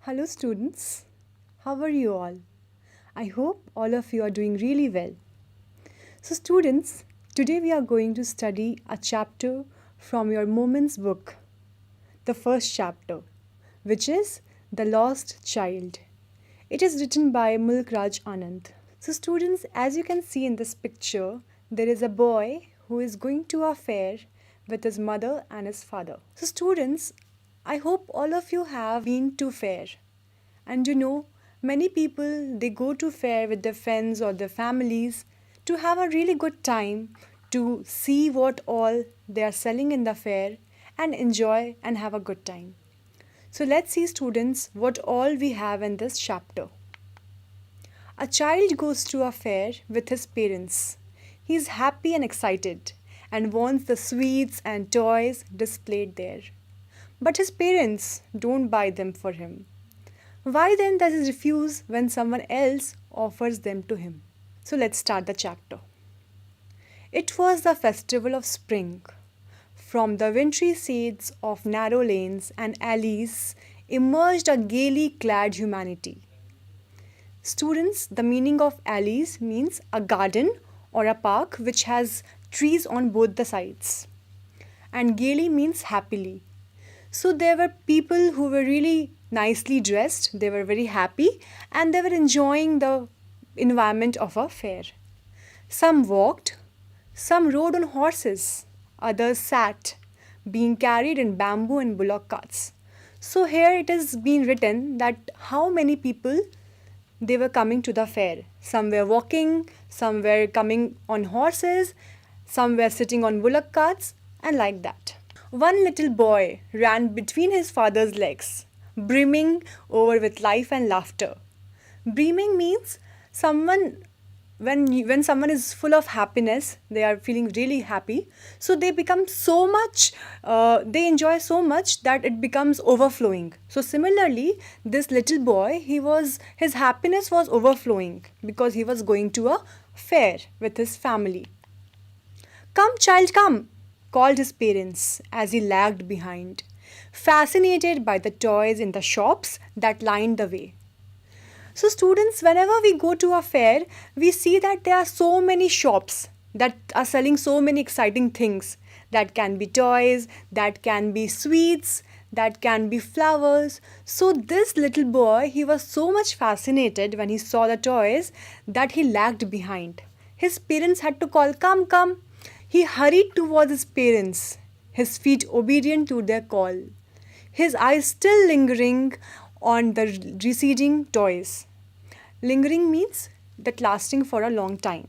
Hello, students. How are you all? I hope all of you are doing really well. So, students, today we are going to study a chapter from your Moments book, the first chapter, which is The Lost Child. It is written by Mulk Raj Anand. So, students, as you can see in this picture, there is a boy who is going to a fair with his mother and his father. So, students, I hope all of you have been to fair. And many people they go to fair with their friends or their families to have a really good time, to see what all they are selling in the fair and enjoy and have a good time. So let's see, students, what all we have in this chapter. A child goes to a fair with his parents. He is happy and excited and wants the sweets and toys displayed there. But his parents don't buy them for him. Why then does he refuse when someone else offers them to him? So let's start the chapter. It was the festival of spring. From the wintry shades of narrow lanes and alleys emerged a gaily clad humanity. Students, the meaning of alleys means a garden or a park which has trees on both the sides. And gaily means happily. So there were people who were really nicely dressed, they were very happy, and they were enjoying the environment of a fair. Some walked, some rode on horses, others sat, being carried in bamboo and bullock carts. So here it is being written that how many people they were coming to the fair. Some were walking, some were coming on horses, some were sitting on bullock carts, and like that. One little boy ran between his father's legs, brimming over with life and laughter. Brimming means someone when someone is full of happiness, they are feeling really happy. So they become so much, they enjoy so much that it becomes overflowing. So similarly, this little boy, his happiness was overflowing because he was going to a fair with his family. "Come, child, come," called his parents as he lagged behind, fascinated by the toys in the shops that lined the way. So, students, whenever we go to a fair, we see that there are so many shops that are selling so many exciting things. That can be toys, that can be sweets, that can be flowers. So, this little boy, he was so much fascinated when he saw the toys that he lagged behind. His parents had to call, "Come, come." He hurried towards his parents, his feet obedient to their call, his eyes still lingering on the receding toys. Lingering means that lasting for a long time.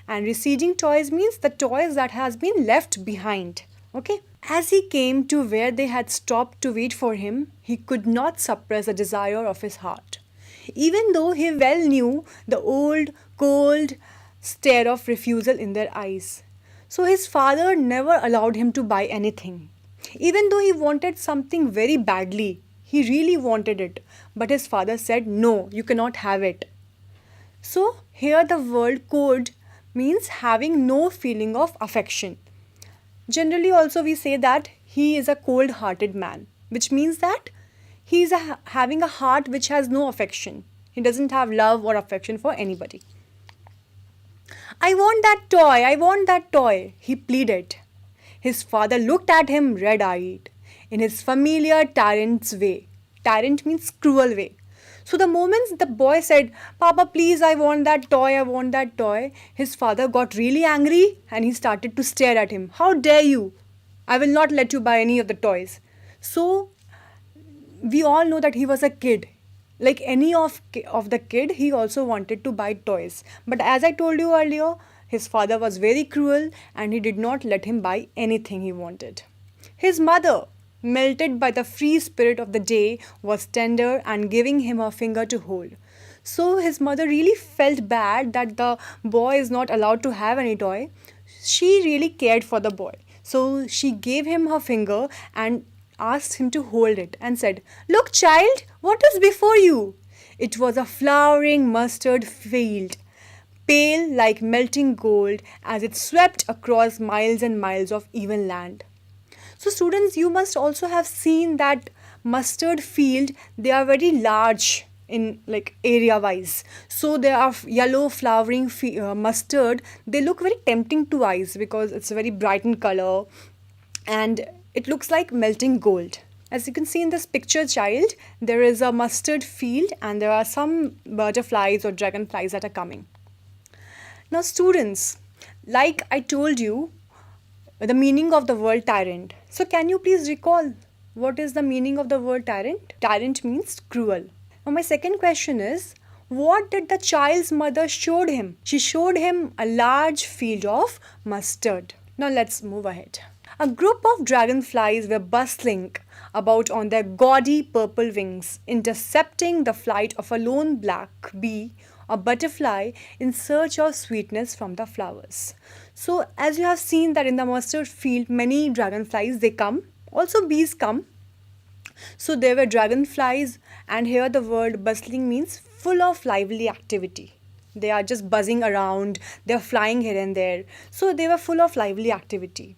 And receding toys means the toys that has been left behind. Okay? As he came to where they had stopped to wait for him, he could not suppress the desire of his heart. Even though he well knew the old, cold stare of refusal in their eyes. So his father never allowed him to buy anything. Even though he wanted something very badly, he really wanted it. But his father said, "No, you cannot have it." So here the word cold means having no feeling of affection. Generally also we say that he is a cold-hearted man, which means that he is having a heart which has no affection. He doesn't have love or affection for anybody. "I want that toy, I want that toy," he pleaded. His father looked at him red-eyed, in his familiar tyrant's way. Tyrant means cruel way. So the moment the boy said, "Papa, please, I want that toy, I want that toy," his father got really angry and he started to stare at him. "How dare you? I will not let you buy any of the toys." So we all know that he was a kid. Like any of the kid, he also wanted to buy toys. But as I told you earlier, his father was very cruel and he did not let him buy anything he wanted. His mother, melted by the free spirit of the day, was tender and giving him her finger to hold. So his mother really felt bad that the boy is not allowed to have any toy. She really cared for the boy. So she gave him her finger and asked him to hold it and said, "Look, child, what is before you?" It was a flowering mustard field, pale like melting gold as it swept across miles and miles of even land. So students, you must also have seen that mustard field, they are very large in like area wise. So there are yellow flowering mustard. They look very tempting to eyes because it's very bright in color and it looks like melting gold. As you can see in this picture, child, there is a mustard field and there are some butterflies or dragonflies that are coming. Now, students, like I told you, the meaning of the word tyrant. So, can you please recall what is the meaning of the word tyrant? Tyrant means cruel. Now, my second question is, what did the child's mother showed him? She showed him a large field of mustard. Now, let's move ahead. A group of dragonflies were bustling about on their gaudy purple wings, intercepting the flight of a lone black bee or butterfly in search of sweetness from the flowers. So, as you have seen that in the mustard field, many dragonflies they come, also bees come. So, there were dragonflies, and here the word bustling means full of lively activity. They are just buzzing around, they are flying here and there. So, they were full of lively activity.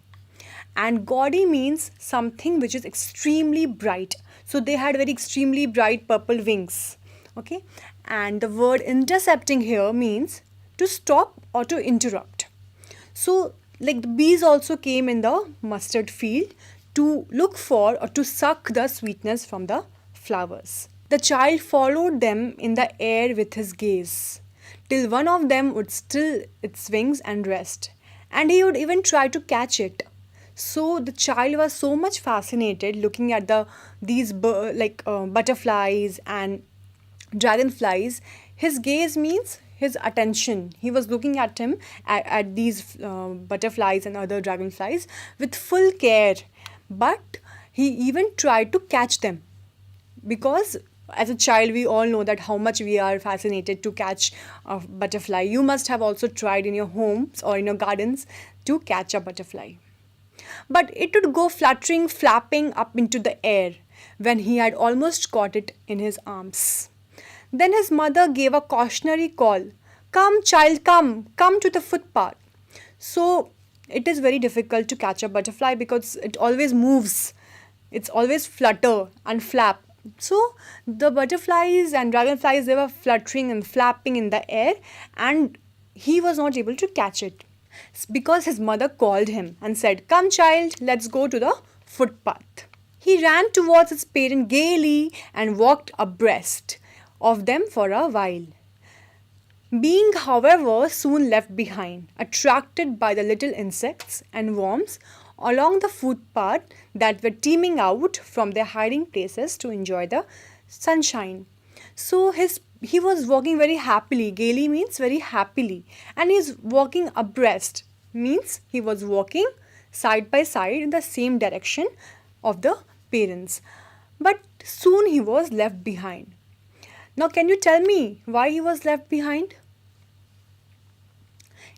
And gaudy means something which is extremely bright. So they had very extremely bright purple wings. Okay. And the word intercepting here means to stop or to interrupt. So like the bees also came in the mustard field to look for or to suck the sweetness from the flowers. The child followed them in the air with his gaze till one of them would still its wings and rest. And he would even try to catch it. So the child was so much fascinated looking at these butterflies and dragonflies. His gaze means his attention. He was looking at these butterflies and other dragonflies with full care. But he even tried to catch them because as a child we all know that how much we are fascinated to catch a butterfly. You must have also tried in your homes or in your gardens to catch a butterfly. But it would go fluttering, flapping up into the air when he had almost caught it in his arms. Then his mother gave a cautionary call. Come, child, come to the footpath. So it is very difficult to catch a butterfly because it always moves. It's always flutter and flap. So the butterflies and dragonflies, they were fluttering and flapping in the air and he was not able to catch it. Because his mother called him and said, Come child, let's go to the footpath. He ran towards his parent gaily and walked abreast of them for a while. Being, however, soon left behind, attracted by the little insects and worms along the footpath that were teeming out from their hiding places to enjoy the sunshine. So he was walking very happily. Gaily means very happily. And he's walking abreast means he was walking side by side in the same direction of the parents. But soon he was left behind. Now can you tell me why he was left behind?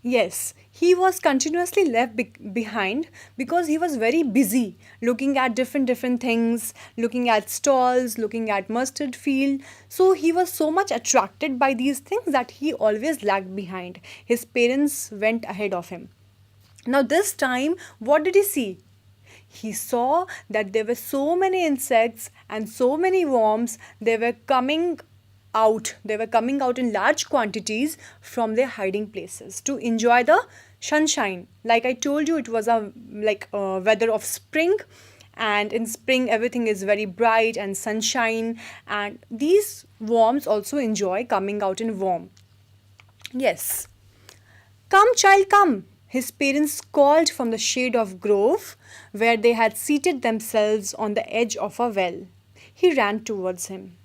Yes, he was continuously left behind because he was very busy looking at different things, looking at stalls, looking at mustard field. So he was so much attracted by these things that he always lagged behind. His parents went ahead of him. Now this time, what did he see? He saw that there were so many insects and so many worms. They were coming out in large quantities from their hiding places to enjoy the sunshine. Like I told you, it was a weather of spring, and in spring everything is very bright and sunshine, and these worms also enjoy coming out in warm. Yes. Come child, come, his parents called from the shade of grove where they had seated themselves on the edge of a well. He ran towards him.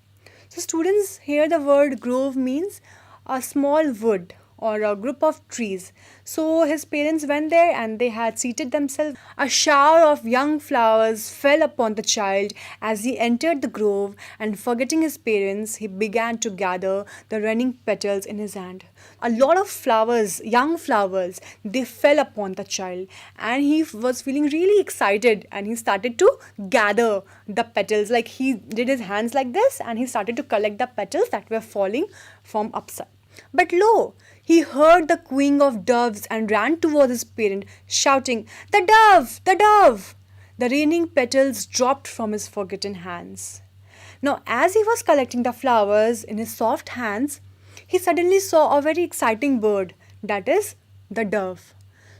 So students, here the word grove means a small wood or a group of trees. So his parents went there and they had seated themselves. A shower of young flowers fell upon the child as he entered the grove, and forgetting his parents, he began to gather the running petals in his hand. A lot of flowers, young flowers, they fell upon the child, and he was feeling really excited and he started to gather the petals. Like he did his hands like this and he started to collect the petals that were falling from upside. But lo, he heard the cooing of doves and ran towards his parent, shouting, The dove! The dove! The raining petals dropped from his forgotten hands. Now, as he was collecting the flowers in his soft hands, he suddenly saw a very exciting bird, that is, the dove.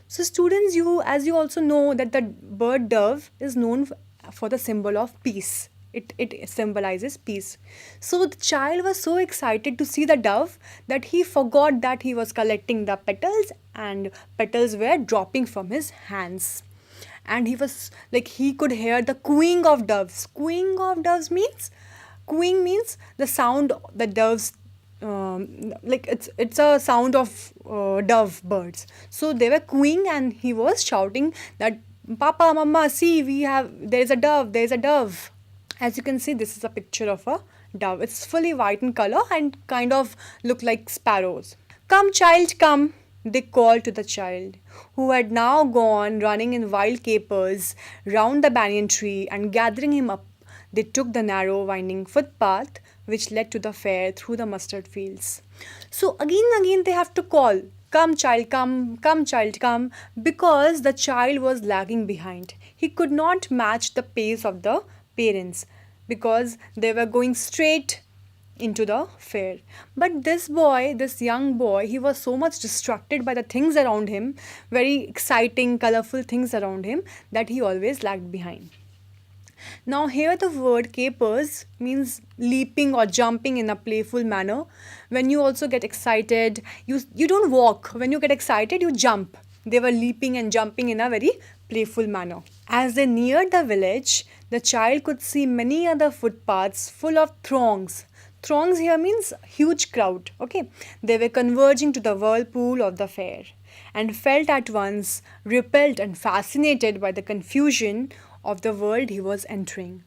So, students, as you also know, that the bird dove is known for the symbol of peace. It symbolizes peace. So, the child was so excited to see the dove that he forgot that he was collecting the petals, and petals were dropping from his hands. And he was like, he could hear the cooing of doves. Cooing means the sound the doves, like it's a sound of dove birds. So they were cooing, and he was shouting that, Papa, Mama, see, there's a dove, there's a dove. As you can see, this is a picture of a dove. It's fully white in color and kind of look like sparrows. Come, child, come, they called to the child, who had now gone running in wild capers round the banyan tree, and gathering him up, they took the narrow, winding footpath which led to the fair through the mustard fields. So again and again they have to call, come child, come child, come, because the child was lagging behind. He could not match the pace of the parents because they were going straight into the fair. But this young boy, he was so much distracted by the things around him, very exciting, colorful things around him, that he always lagged behind. Now, here the word capers means leaping or jumping in a playful manner. When you also get excited, you don't walk. When you get excited, you jump. They were leaping and jumping in a very playful manner. As they neared the village, the child could see many other footpaths full of throngs. Throngs here means huge crowd. Okay, they were converging to the whirlpool of the fair, and felt at once repelled and fascinated by the confusion of the world he was entering.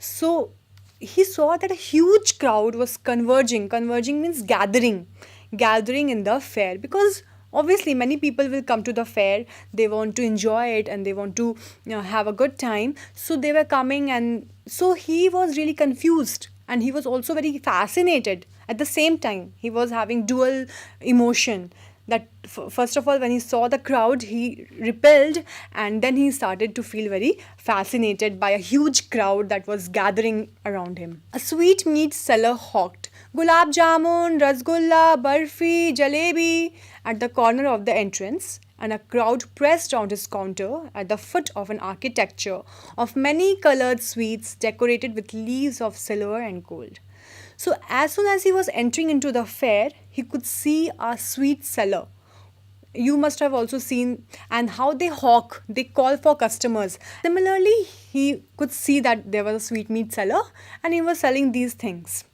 So he saw that a huge crowd was converging. Converging means gathering in the fair, because obviously many people will come to the fair. They want to enjoy it and they want to have a good time. So they were coming, and so he was really confused, and he was also very fascinated. At the same time, he was having dual emotion, that first of all, when he saw the crowd, he repelled, and then he started to feel very fascinated by a huge crowd that was gathering around him. A sweetmeat seller hawked gulab jamun, rasgulla, barfi, jalebi at the corner of the entrance, and a crowd pressed round his counter at the foot of an architecture of many colored sweets decorated with leaves of silver and gold. So as soon as he was entering into the fair, he could see a sweet seller. You must have also seen, and how they hawk, they call for customers. Similarly, he could see that there was a sweetmeat seller and he was selling these things.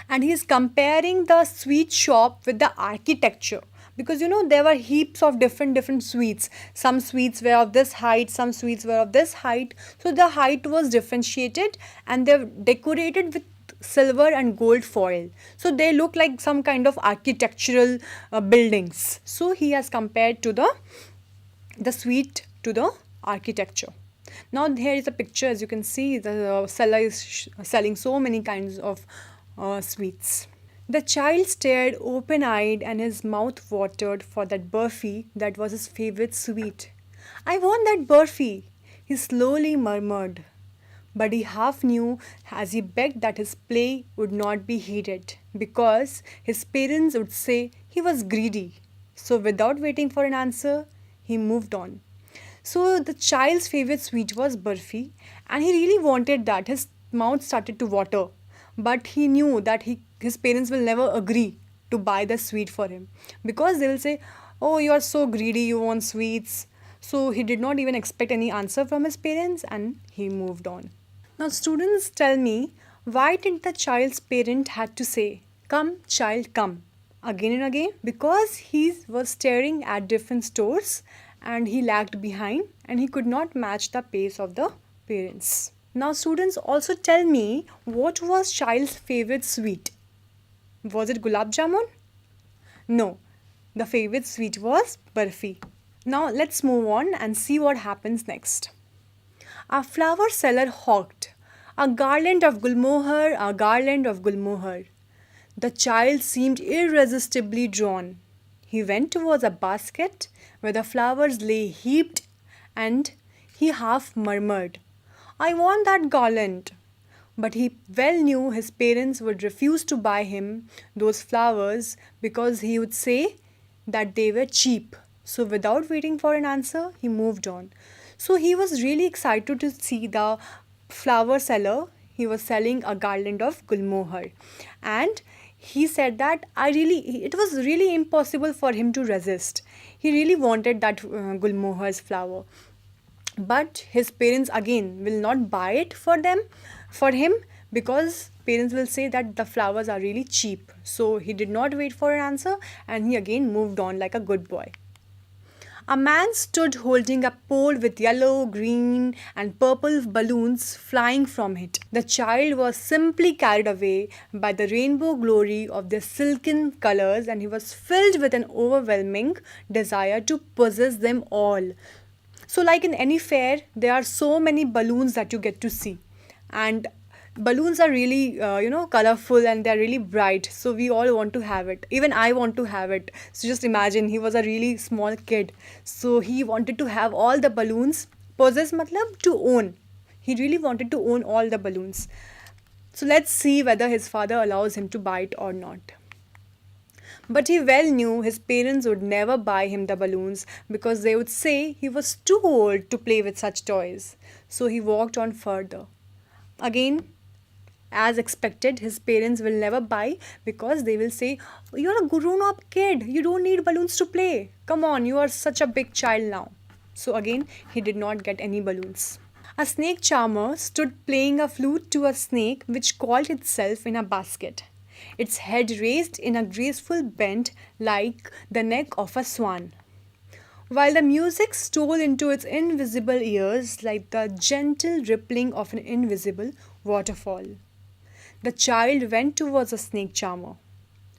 And he is comparing the sweet shop with the architecture, because there were heaps of different sweets. Some sweets were of this height, some sweets were of this height. So the height was differentiated, and they're decorated with silver and gold foil, so they look like some kind of architectural buildings. So he has compared to the sweet to the architecture. Now here is a picture. As you can see, the seller is selling so many kinds of sweets. The child stared open-eyed, and his mouth watered for that burfi that was his favorite sweet. I want that burfi, he slowly murmured. But he half knew as he begged that his play would not be heeded, because his parents would say he was greedy. So without waiting for an answer, he moved on. So the child's favorite sweet was barfi, and he really wanted that. His mouth started to water, but he knew that his parents will never agree to buy the sweet for him, because they will say, oh, you are so greedy, you want sweets. So he did not even expect any answer from his parents, and he moved on. Now students, tell me, why did the child's parent had to say, come child, come, again and again? Because he was staring at different stores and he lagged behind, and he could not match the pace of the parents. Now students, also tell me, what was child's favorite sweet? Was it gulab jamun? No, the favorite sweet was barfi. Now let's move on and see what happens next. A flower seller hawked, a garland of gulmohar, a garland of gulmohar. The child seemed irresistibly drawn. He went towards a basket where the flowers lay heaped, and He half murmured, "I want that garland." But he well knew his parents would refuse to buy him those flowers because he would say that they were cheap. So, without waiting for an answer, he moved on. So, he was really excited to see the flower seller. He was selling a garland of gulmohar, and he said that it was really impossible for him to resist. He really wanted that gulmohar's flower, but his parents again will not buy it for him, because parents will say that the flowers are really cheap. So he did not wait for an answer, and he again moved on like a good boy. A man stood holding a pole with yellow, green, and purple balloons flying from it. The child was simply carried away by the rainbow glory of their silken colors, and he was filled with an overwhelming desire to possess them all. So, like in any fair, there are so many balloons that you get to see, and balloons are really, colorful, and they're really bright. So we all want to have it. Even I want to have it. So just imagine, he was a really small kid, so he wanted to have all the balloons. Possess matlab to own. He really wanted to own all the balloons. So let's see whether his father allows him to buy it or not. But he well knew his parents would never buy him the balloons because they would say he was too old to play with such toys. So he walked on further. Again, as expected, his parents will never buy because they will say, "You're a grown up kid, you don't need balloons to play. Come on, you are such a big child now." So again, he did not get any balloons. A snake charmer stood playing a flute to a snake which coiled itself in a basket, its head raised in a graceful bend like the neck of a swan, while the music stole into its invisible ears like the gentle rippling of an invisible waterfall. The child went towards the snake charmer,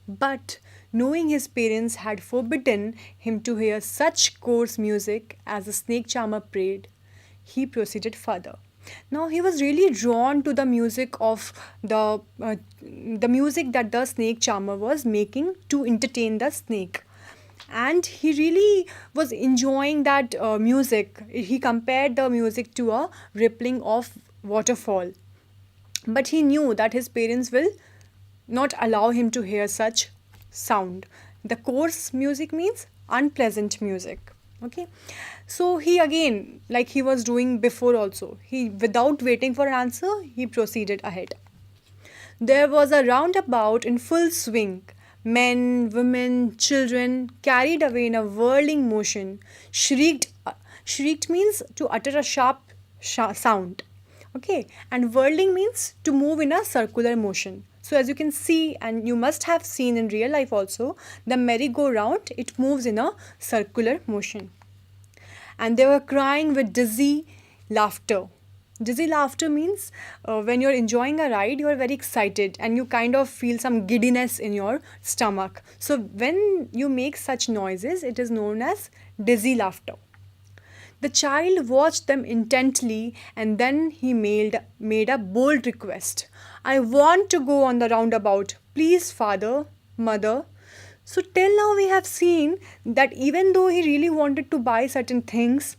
but knowing his parents had forbidden him to hear such coarse music as the snake charmer played, he proceeded further. Now he was really drawn to the music of the music that the snake charmer was making to entertain the snake, and he really was enjoying that music. He compared the music to a rippling of waterfall, but he knew that his parents will not allow him to hear such sound. The coarse music means unpleasant music. Okay, so he again, like he was doing before also, he without waiting for an answer, he proceeded ahead. There was a roundabout in full swing. Men, women, children, carried away in a whirling motion, shrieked. Shrieked means to utter a sharp sound. Okay, and whirling means to move in a circular motion. So as you can see, and you must have seen in real life also, the merry-go-round, it moves in a circular motion. And they were crying with dizzy laughter. Dizzy laughter means when you're enjoying a ride, you're very excited and you kind of feel some giddiness in your stomach. So when you make such noises, it is known as dizzy laughter. The child watched them intently, and then he made a bold request. "I want to go on the roundabout. Please, father, mother." So, till now, we have seen that even though he really wanted to buy certain things,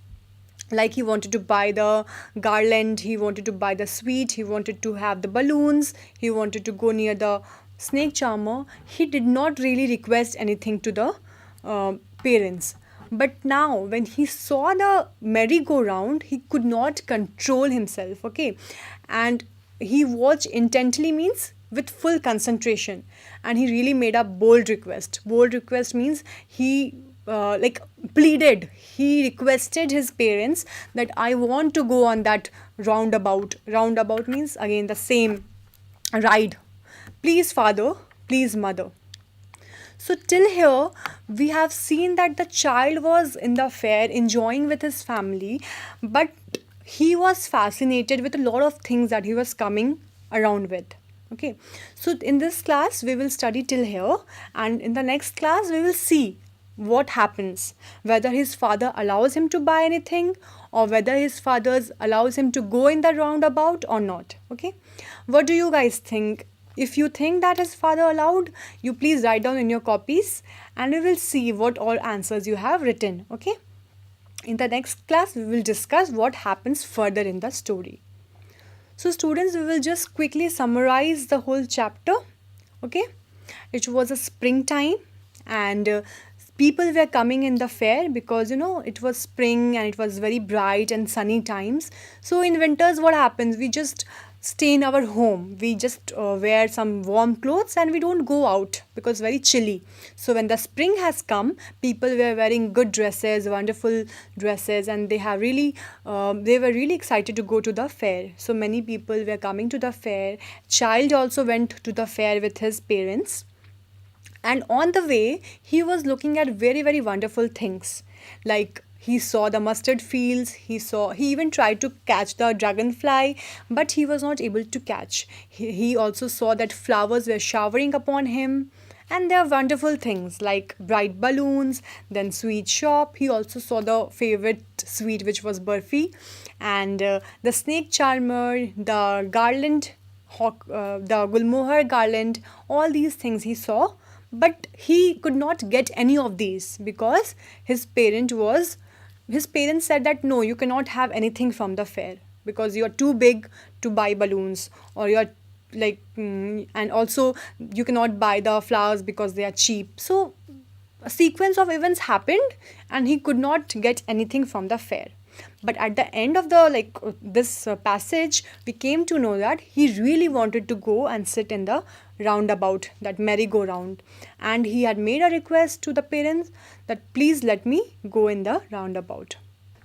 like he wanted to buy the garland, he wanted to buy the sweet, he wanted to have the balloons, he wanted to go near the snake charmer, he did not really request anything to the parents. But now, when he saw the merry-go-round, he could not control himself, okay? And he watched intently means with full concentration. And he really made a bold request. Bold request means he pleaded. He requested his parents that I want to go on that roundabout. Roundabout means again the same ride. Please, father, please, mother. So till here, we have seen that the child was in the fair enjoying with his family, but he was fascinated with a lot of things that he was coming around with. Okay, so in this class, we will study till here, and in the next class, we will see what happens, whether his father allows him to buy anything or whether his father allows him to go in the roundabout or not. Okay, what do you guys think? If you think that his father allowed, you please write down in your copies and we will see what all answers you have written. Okay. In the next class, we will discuss what happens further in the story. So, students, we will just quickly summarize the whole chapter. Okay, it was a springtime, and people were coming in the fair because it was spring and it was very bright and sunny times. So in winters, what happens? We just stay in our home. We just wear some warm clothes and we don't go out because very chilly. So when the spring has come, people were wearing good dresses, wonderful dresses, and they were really excited to go to the fair. So many people were coming to the fair. Child also went to the fair with his parents, and on the way he was looking at very very wonderful things, like he saw the mustard fields. He even tried to catch the dragonfly, but he was not able to catch. He also saw that flowers were showering upon him, and there are wonderful things like bright balloons, then sweet shop. He also saw the favorite sweet, which was burfi, and the snake charmer, the garland, the gulmohar garland. All these things he saw, but he could not get any of these because his parents said that no, you cannot have anything from the fair because you are too big to buy balloons, or you are and also you cannot buy the flowers because they are cheap. So a sequence of events happened and he could not get anything from the fair. But at the end of the this passage, we came to know that he really wanted to go and sit in the roundabout, that merry-go-round, and he had made a request to the parents that please let me go in the roundabout.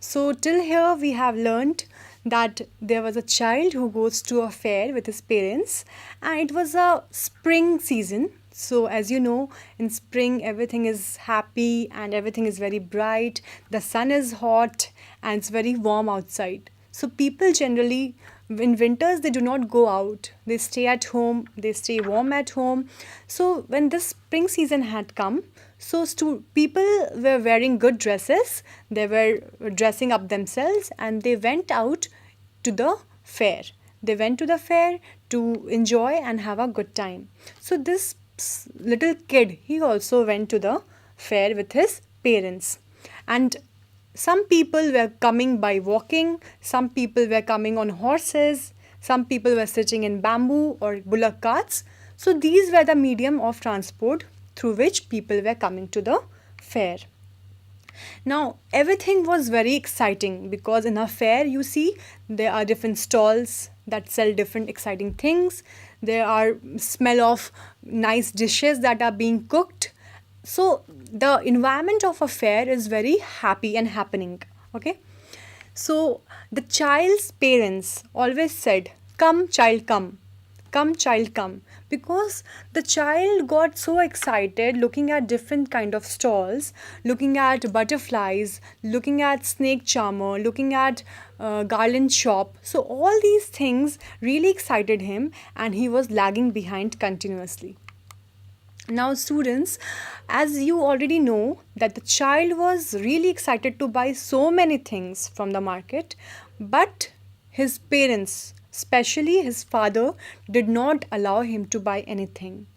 So till here we have learnt that there was a child who goes to a fair with his parents, and it was a spring season. So as you know, in spring everything is happy and everything is very bright. The sun is hot and it's very warm outside. So people generally in winters they do not go out. They stay at home, they stay warm at home. So when this spring season had come, so people were wearing good dresses, they were dressing up themselves, and they went out to the fair. They went to the fair to enjoy and have a good time. So this little kid, he also went to the fair with his parents. And some people were coming by walking, some people were coming on horses, some people were sitting in bamboo or bullock carts. So these were the medium of transport through which people were coming to the fair. Now everything was very exciting because in a fair, you see, there are different stalls that sell different exciting things. There are smell of nice dishes that are being cooked. So the environment of a fair is very happy and happening. Okay. So the child's parents always said, "Come, child, come. Come, child, come." Because the child got so excited looking at different kind of stalls, looking at butterflies, looking at snake charmer, looking at garland shop. So all these things really excited him, and he was lagging behind continuously. Now students, as you already know that the child was really excited to buy so many things from the market, but his parents, especially his father, did not allow him to buy anything.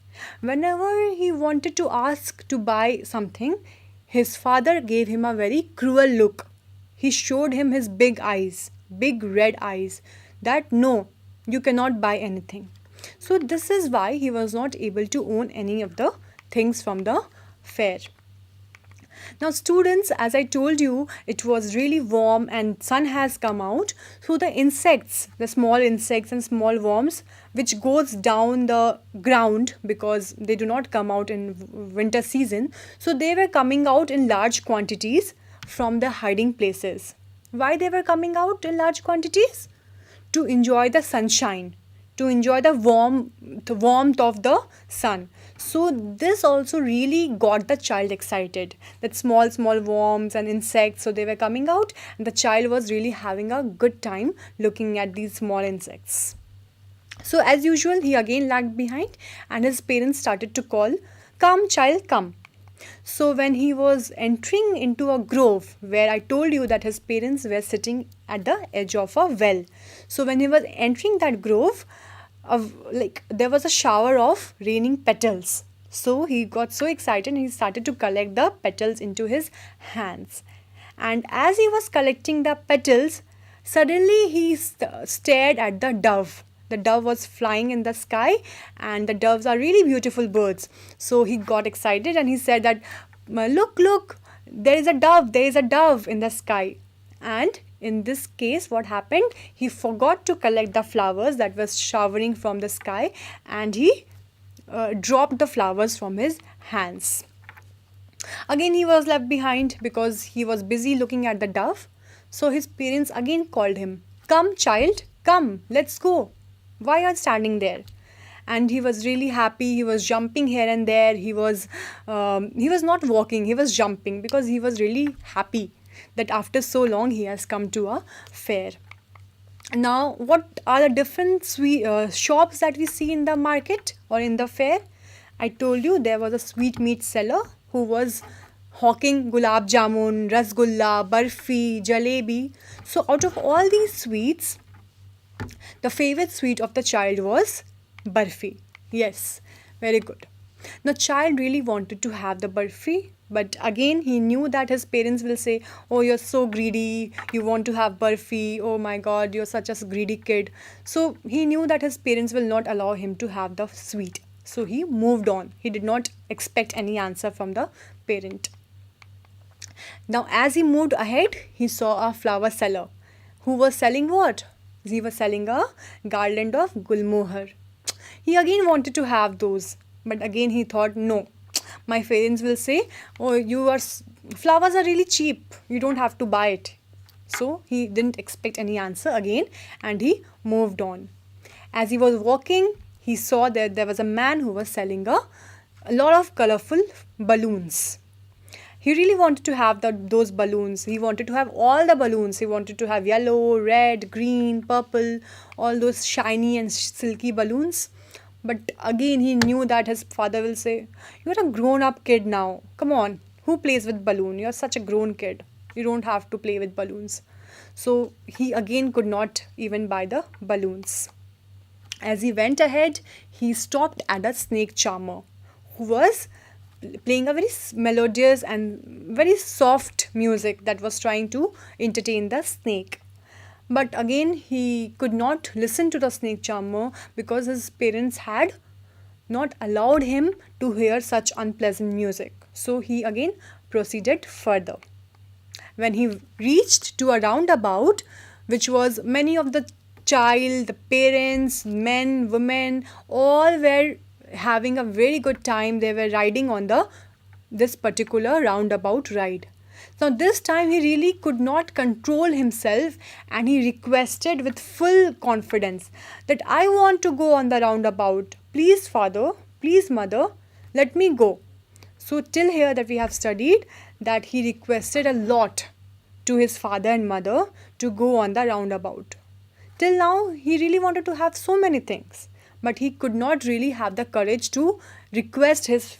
Whenever he wanted to ask to buy something, his father gave him a very cruel look. He showed him his big eyes, big red eyes, that no, you cannot buy anything. So this is why he was not able to own any of the things from the fair. Now students, as I told you, it was really warm and sun has come out. So the insects, the small insects and small worms which goes down the ground because they do not come out in winter season. So they were coming out in large quantities from the hiding places. Why they were coming out in large quantities? To enjoy the sunshine, to enjoy the warmth of the sun. So this also really got the child excited, that small worms and insects, so they were coming out and the child was really having a good time looking at these small insects. So as usual, he again lagged behind and his parents started to call, "Come child, come." So when he was entering into a grove, where I told you that his parents were sitting at the edge of a well. So when he was entering that grove, there was a shower of raining petals. So he got so excited and he started to collect the petals into his hands. And as he was collecting the petals, suddenly he stared at the dove. The dove was flying in the sky, and the doves are really beautiful birds. So he got excited and he said that, look, look, there is a dove in the sky. And in this case, what happened? He forgot to collect the flowers that was showering from the sky, and he dropped the flowers from his hands. Again, he was left behind because he was busy looking at the dove. So his parents again called him, come, child, come, let's go. Why are you standing there? And he was really happy. He was jumping here and there. He was not walking. He was jumping because he was really happy that after so long he has come to a fair. Now, what are the different shops that we see in the market or in the fair? I told you there was a sweetmeat seller who was hawking gulab jamun, rasgulla, barfi, jalebi. So out of all these sweets, the favorite sweet of the child was barfi. Yes, very good. The child really wanted to have the barfi, but again he knew that his parents will say, oh, you're so greedy, you want to have barfi, oh my god, you're such a greedy kid. So he knew that his parents will not allow him to have the sweet. So he moved on. He did not expect any answer from the parent. Now as he moved ahead, he saw a flower seller who was selling what? He was selling a garland of gulmohar. He again wanted to have those, but again he thought, no, my parents will say, oh, flowers are really cheap, you don't have to buy it. So he didn't expect any answer again, and he moved on. As he was walking, he saw that there was a man who was selling a lot of colorful balloons. He really wanted to have those balloons. He wanted to have all the balloons. He wanted to have yellow, red, green, purple, all those shiny and silky balloons. But again, he knew that his father will say, you're a grown-up kid now. Come on, who plays with balloon? You're such a grown kid. You don't have to play with balloons. So he again could not even buy the balloons. As he went ahead, he stopped at a snake charmer who was playing a very melodious and very soft music that was trying to entertain the snake. But again, he could not listen to the snake charmer because his parents had not allowed him to hear such unpleasant music. So he again proceeded further. When he reached to a roundabout, which was many of the child, the parents, men, women, all were having a very good time. They were riding on this particular roundabout ride. Now this time he really could not control himself, and he requested with full confidence that I want to go on the roundabout. Please father, please mother, let me go. So till here that we have studied that he requested a lot to his father and mother to go on the roundabout. Till now he really wanted to have so many things, but he could not really have the courage to request his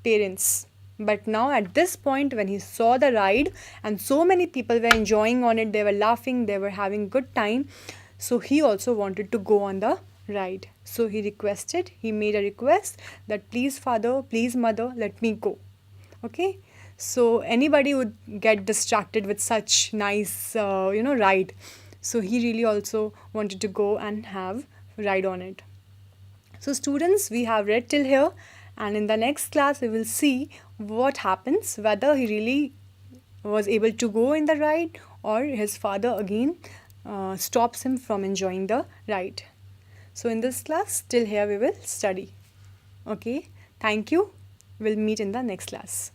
parents. But now at this point, when he saw the ride and so many people were enjoying on it, they were laughing, they were having good time, so he also wanted to go on the ride. So he made a request that please father, please mother, let me go. Okay, so anybody would get distracted with such nice ride. So he really also wanted to go and have ride on it. So students, we have read till here, and in the next class we will see what happens, whether he really was able to go in the ride or his father again stops him from enjoying the ride. So in this class, till here we will study. Okay, thank you. We'll meet in the next class.